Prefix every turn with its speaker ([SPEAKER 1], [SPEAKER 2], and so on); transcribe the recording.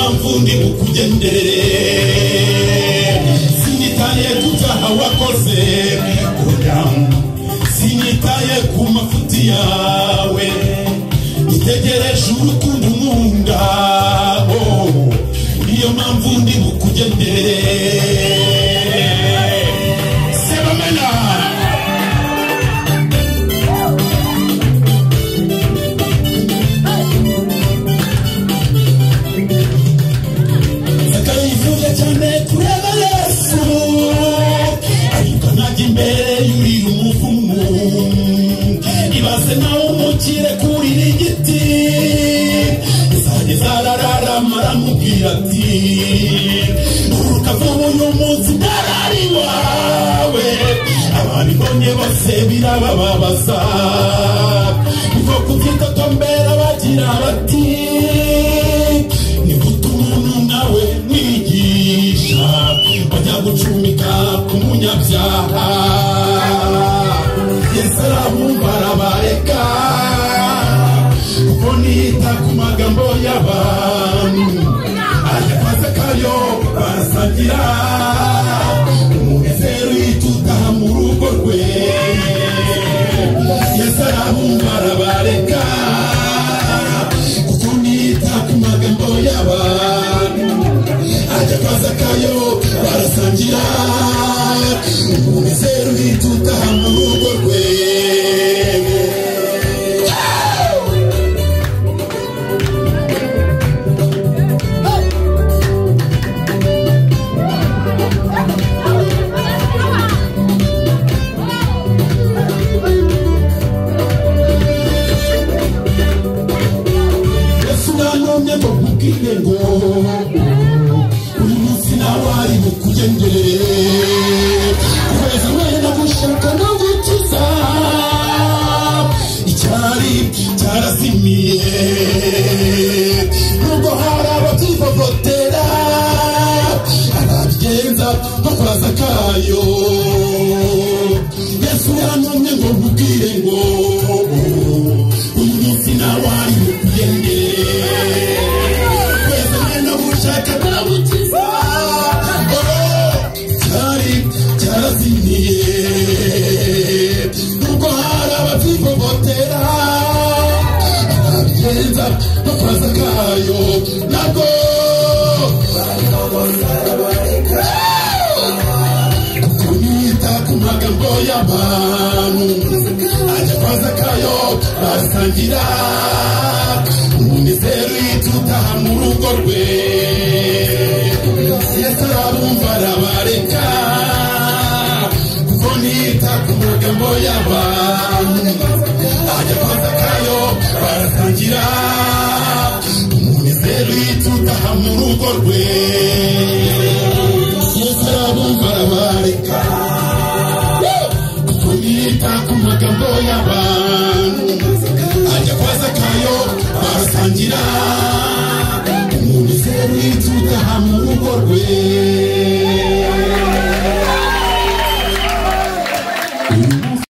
[SPEAKER 1] mpamvu ndi bukugenderere sinitaye kutaha wakoze sinitaye ku mafuti yawe itegereje urukundo nkunda niyo mpamvu ndi bukugenderere Maramubirati urukavubu y'umunsi ndarari wawe ababibonye bose birabababaza niko kubyitotombera bagira bati ni gute umuntu nawe mwigisha bajya gucumika ku munyabyaha Yesu arabumva arabareka kuko nita ku magambo y'abantu ajyapaza kayo barasangira umunezero yitutaha mu rugo rwe Yesu arabumva arabareka kuko nita ku magambo y'abantu ajyapaza kayo barasangira umunezero yitutaha mu rugo rwe Umunezero yitutaha mu rugo rwe